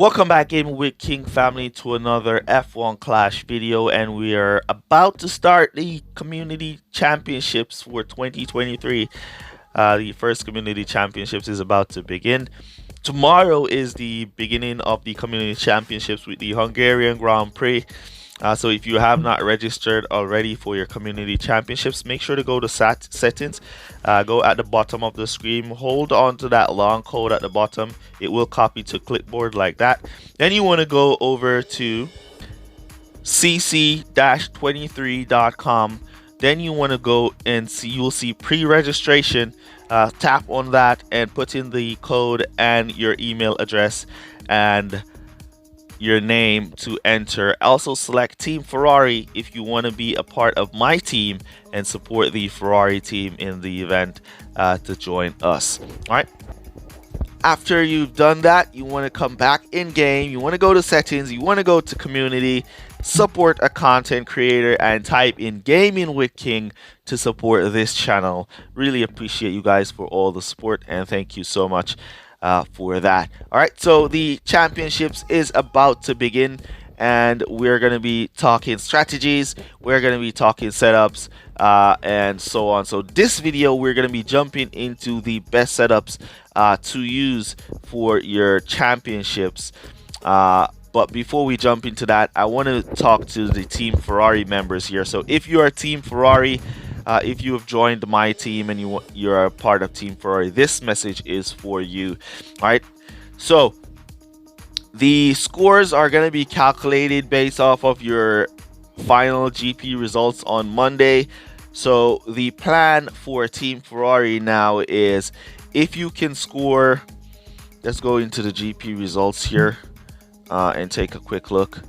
Welcome back in with King Family to another F1 Clash video, and we are about to start the Community Championships for 2023. The first Community Championships is about to begin. Tomorrow is the beginning of the Community Championships with the Hungarian Grand Prix. So if you have not registered already for your community championships, make sure to go to settings, go at the bottom of the screen, hold on to that long code at the bottom. It will copy to clipboard like that. Then you want to go over to cc-23.com. Then you want to go and see, you'll see pre-registration. Tap on that and put in the code and your email address and your name to enter. Also select Team Ferrari if you want to be a part of my team and support the Ferrari team in the event to join us. All right. After you've done that, you want to come back in game. You want to go to settings. You want to go to community, support a content creator, and type in Gaming with King to support this channel. Really appreciate you guys for all the support, and thank you so much for that. All right, so the championships is about to begin, and we're going to be talking strategies, we're going to be talking setups, and so on. So this video, we're going to be jumping into the best setups to use for your championships. But before we jump into that, I want to talk to the Team Ferrari members here. So if you are Team Ferrari, if you have joined my team and you're a part of Team Ferrari, this message is for you. All right, so the scores are going to be calculated based off of your final GP results on Monday. So the plan for Team Ferrari now is, if you can score, let's go into the GP results here and take a quick look.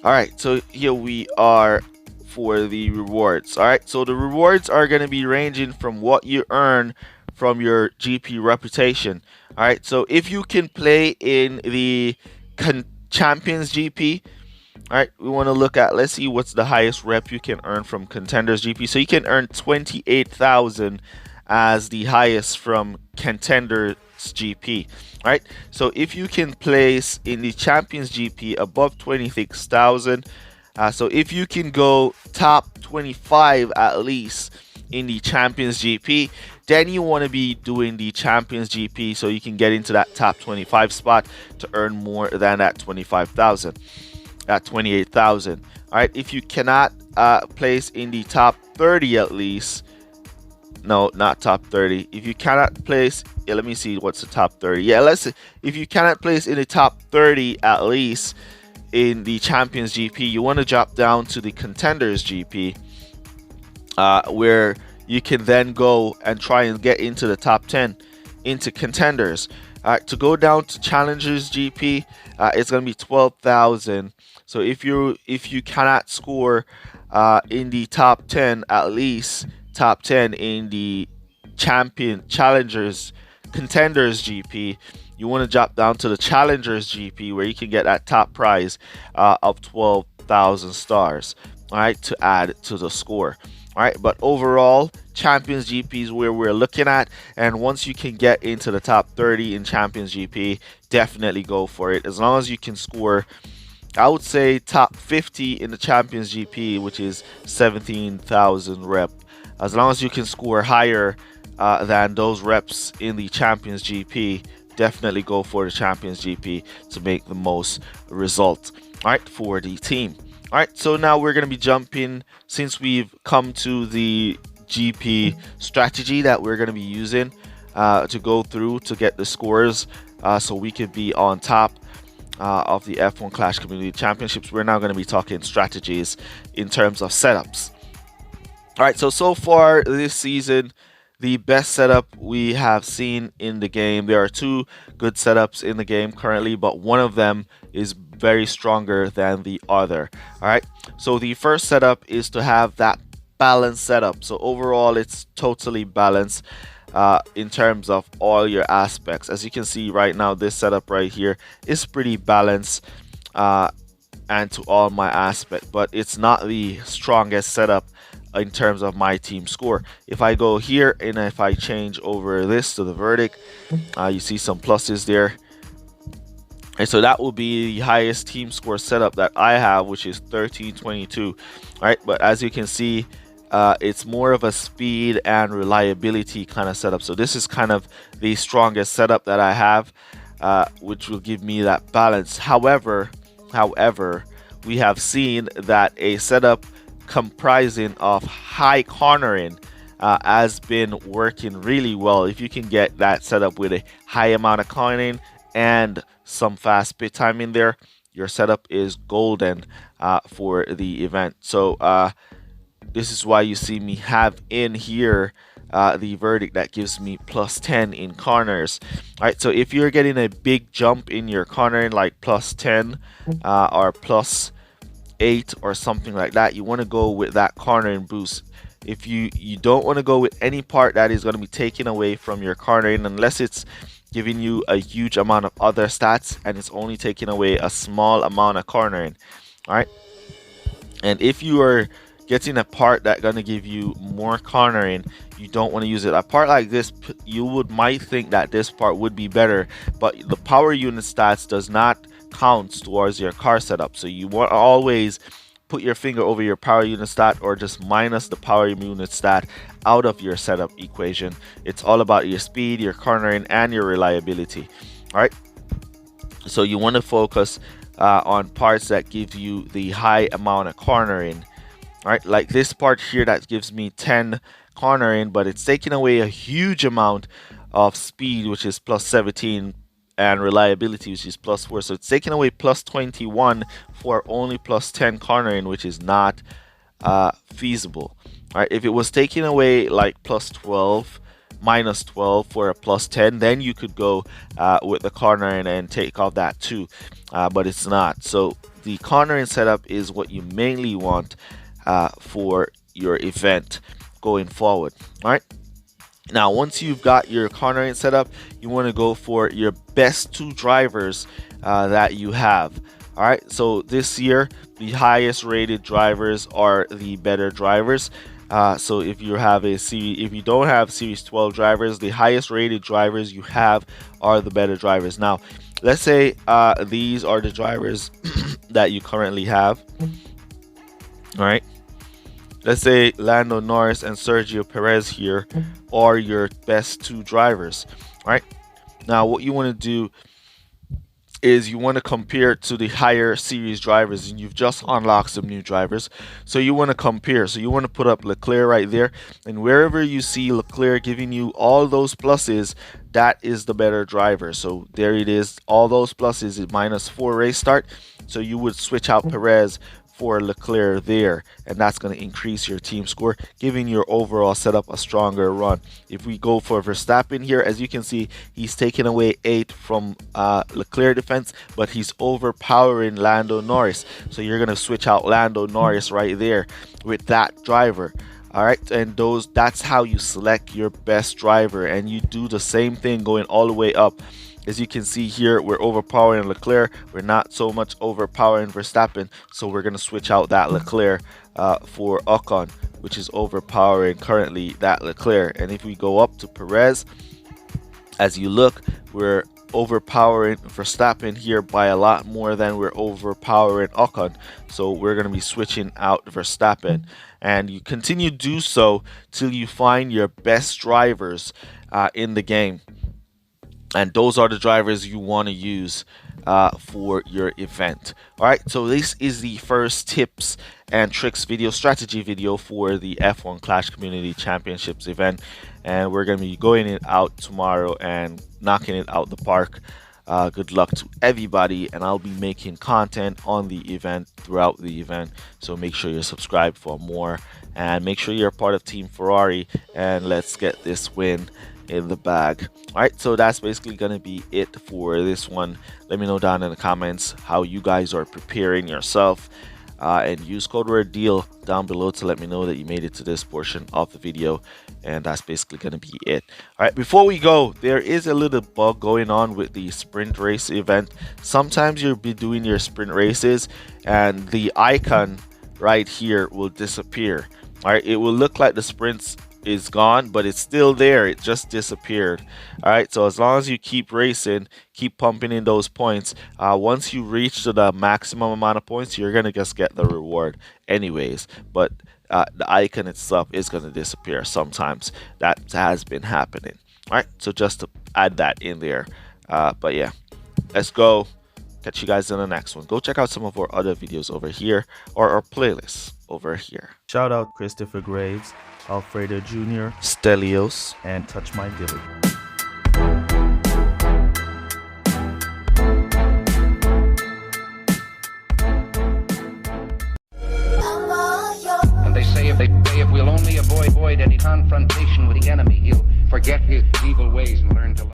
All right, so here we are for the rewards. All right, so the rewards are going to be ranging from what you earn from your GP reputation. All right, so if you can play in the Champions GP, all right, we want to look at, let's see what's the highest rep you can earn from Contenders GP. So you can earn 28,000 as the highest from Contenders GP. All right, so if you can place in the Champions GP above 26,000, so if you can go top 25 at least in the Champions GP, then you want to be doing the Champions GP so you can get into that top 25 spot to earn more than that 25,000, at 28,000. All right, if you cannot place in the top 30 at least, no, not top 30. If you cannot place, yeah, let me see what's the top 30. Yeah, let's see. If you cannot place in the top 30 at least in the Champions GP, you want to drop down to the Contenders GP, where you can then go and try and get into the top 10 into Contenders. To go down to Challengers GP, it's going to be 12,000. So if you cannot score in the top 10, at least top 10 in the Challengers Contenders GP, you want to drop down to the Challengers GP, where you can get that top prize of 12,000 stars, all right, to add to the score. All right, but overall, Champions GP is where we're looking at, and once you can get into the top 30 in Champions GP, definitely go for it. As long as you can score, I would say top 50 in the Champions GP, which is 17,000 rep. As long as you can score higher than those reps in the Champions GP, definitely go for the Champions GP to make the most result, all right, for the team. All right, so now we're going to be jumping, since we've come to the GP strategy that we're going to be using to go through to get the scores so we could be on top of the F1 Clash Community Championships. We're now going to be talking strategies in terms of setups. All right, so far this season, the best setup we have seen in the game, there are two good setups in the game currently, but one of them is very stronger than the other. All right, so the first setup is to have that balanced setup. So overall, it's totally balanced in terms of all your aspects. As you can see right now, this setup right here is pretty balanced and to all my aspects, but it's not the strongest setup in terms of my team score. If I go here and if I change over this to the verdict, you see some pluses there. And so that will be the highest team score setup that I have, which is 1322. All right, but as you can see, it's more of a speed and reliability kind of setup. So this is kind of the strongest setup that I have, which will give me that balance. However, we have seen that a setup comprising of high cornering has been working really well. If you can get that setup with a high amount of cornering and some fast spit time in there, your setup is golden for the event. So this is why you see me have in here the verdict that gives me plus 10 in corners. All right, so if you're getting a big jump in your cornering, like plus 10 or plus 8 or something like that, you want to go with that cornering boost. If you don't want to go with any part that is going to be taken away from your cornering, unless it's giving you a huge amount of other stats and it's only taking away a small amount of cornering. All right, and if you are getting a part that's going to give you more cornering, you don't want to use it. A part like this, you might think that this part would be better, but the power unit stats does not count towards your car setup. So you want to always put your finger over your power unit stat or just minus the power unit stat out of your setup equation. It's all about your speed, your cornering, and your reliability. All right, so you want to focus on parts that give you the high amount of cornering. All right, like this part here that gives me 10 cornering, but it's taking away a huge amount of speed, which is plus 17, and reliability, which is plus 4. So it's taking away plus 21 for only plus 10 cornering, which is not feasible. All right, if it was taking away like plus 12, minus 12 for a plus 10, then you could go with the cornering and take off that too, but it's not. So the cornering setup is what you mainly want for your event going forward. All right, now once you've got your cornering set up, you want to go for your best 2 drivers that you have. All right, so this year the highest rated drivers are the better drivers. So if you have if you don't have series 12 drivers, the highest rated drivers you have are the better drivers. Now let's say these are the drivers that you currently have. All right, let's say Lando Norris and Sergio Perez here are your best 2 drivers. All right, now what you want to do is you want to compare to the higher series drivers, and you've just unlocked some new drivers, so you want to compare. So you want to put up Leclerc right there, and wherever you see Leclerc giving you all those pluses, that is the better driver. So there it is, all those pluses is minus 4 race start, so you would switch out Perez for Leclerc there, and that's going to increase your team score, giving your overall setup a stronger run. If we go for Verstappen here, as you can see, he's taking away 8 from Leclerc defense, but he's overpowering Lando Norris. So you're going to switch out Lando Norris right there with that driver. All right, and that's how you select your best driver, and you do the same thing going all the way up. As you can see here, we're overpowering Leclerc. We're not so much overpowering Verstappen, so we're going to switch out that Leclerc for Ocon, which is overpowering currently that Leclerc. And if we go up to Perez, as you look, we're overpowering Verstappen here by a lot more than we're overpowering Ocon. So we're going to be switching out Verstappen. And you continue to do so till you find your best drivers in the game. And those are the drivers you want to use for your event. All right, so this is the first tips and tricks video, strategy video for the F1 Clash Community Championships event, and we're going to be going it out tomorrow and knocking it out the park. Good luck to everybody, and I'll be making content on the event throughout the event, so make sure you're subscribed for more, and make sure you're part of Team Ferrari, and let's get this win in the bag. All right, so that's basically gonna be it for this one. Let me know down in the comments how you guys are preparing yourself, and use code word deal down below to let me know that you made it to this portion of the video. And that's basically gonna be it. All right, before we go, there is a little bug going on with the sprint race event. Sometimes you'll be doing your sprint races and the icon right here will disappear. All right, it will look like the sprints is gone, but it's still there. It just disappeared. All right, so as long as you keep racing, keep pumping in those points, once you reach to the maximum amount of points, you're gonna just get the reward anyways. But the icon itself is gonna disappear sometimes. That has been happening. All right, so just to add that in there. But yeah, let's go. Catch you guys in the next one. Go check out some of our other videos over here, or our playlists over here. Shout out Christopher Graves, Alfredo Jr., Stelios, and Touch My Dilly. And they say if we'll only avoid any confrontation with the enemy, he'll forget his evil ways and learn to love.